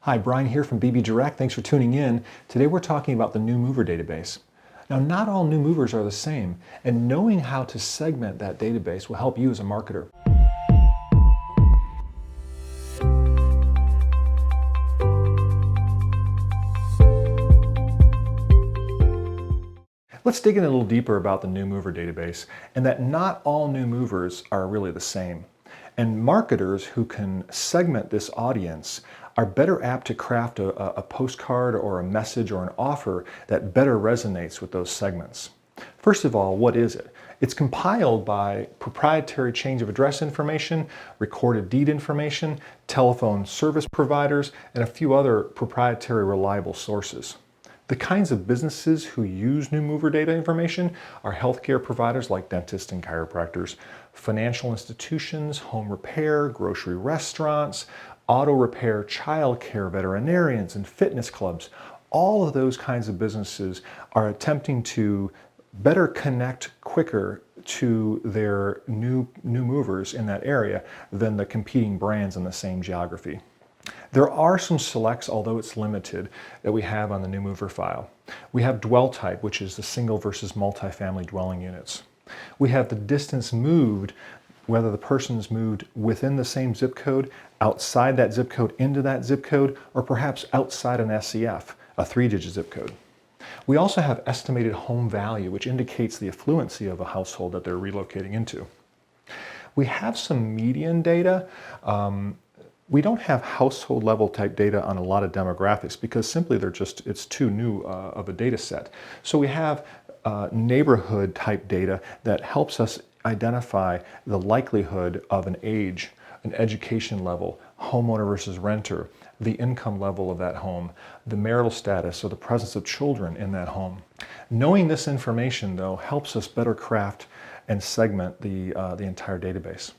Hi, Brian here from BB Direct. Thanks for tuning in. Today we're talking about the new mover database. Now, not all new movers are the same, and knowing how to segment that database will help you as a marketer. Let's dig in a little deeper about the new mover database, and that not all new movers are really the same. And marketers who can segment this audience are better apt to craft a postcard or a message or an offer that better resonates with those segments. First of all, what is it? It's compiled by proprietary change of address information, recorded deed information, telephone service providers, and a few other proprietary reliable sources. The kinds of businesses who use new mover data information are healthcare providers like dentists and chiropractors, financial institutions, home repair, grocery restaurants, auto repair, childcare, veterinarians, and fitness clubs. All of those kinds of businesses are attempting to better connect quicker to their new movers in that area than the competing brands in the same geography. There are some selects, although it's limited, that we have on the new mover file. We have dwell type, which is the single versus multifamily dwelling units. We have the distance moved, whether the person's moved within the same zip code, outside that zip code into that zip code, or perhaps outside an SCF, a 3-digit zip code. We also have estimated home value, which indicates the affluency of a household that they're relocating into. We have some median data. We don't have household level type data on a lot of demographics because simply it's too new of a data set. So we have neighborhood type data that helps us identify the likelihood of an age, an education level, homeowner versus renter, the income level of that home, the marital status, or the presence of children in that home. Knowing this information, though, helps us better craft and segment the entire database.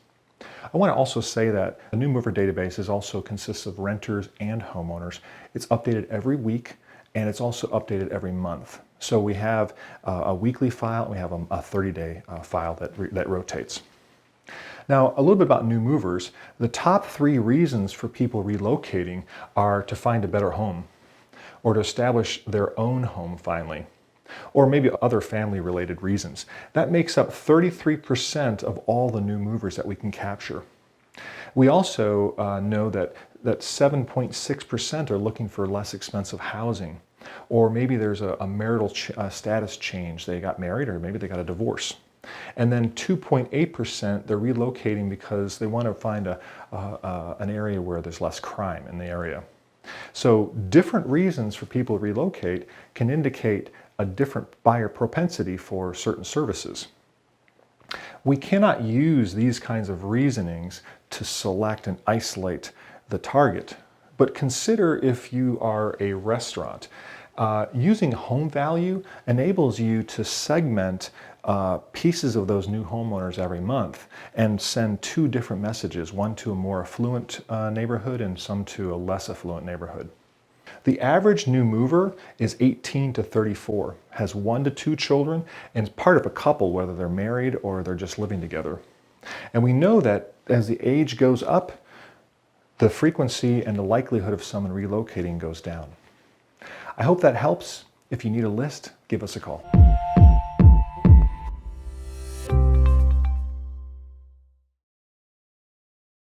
I want to also say that the new mover database also consists of renters and homeowners. It's updated every week, and it's also updated every month. So we have a weekly file, and we have a 30-day file that rotates. Now, a little bit about new movers. The top 3 reasons for people relocating are to find a better home, or to establish their own home finally, or maybe other family-related reasons. That makes up 33% of all the new movers that we can capture. We also know that 7.6% are looking for less expensive housing, or maybe there's a marital status change. They got married, or maybe they got a divorce. And then 2.8%, they're relocating because they want to find an area where there's less crime in the area. So different reasons for people to relocate can indicate a different buyer propensity for certain services. We cannot use these kinds of reasonings to select and isolate the target, but consider if you are a restaurant. Using home value enables you to segment pieces of those new homeowners every month and send 2 different messages, one to a more affluent neighborhood and some to a less affluent neighborhood. The average new mover is 18 to 34, has 1 to 2 children, and is part of a couple, whether they're married or they're just living together. And we know that as the age goes up, the frequency and the likelihood of someone relocating goes down. I hope that helps. If you need a list, give us a call.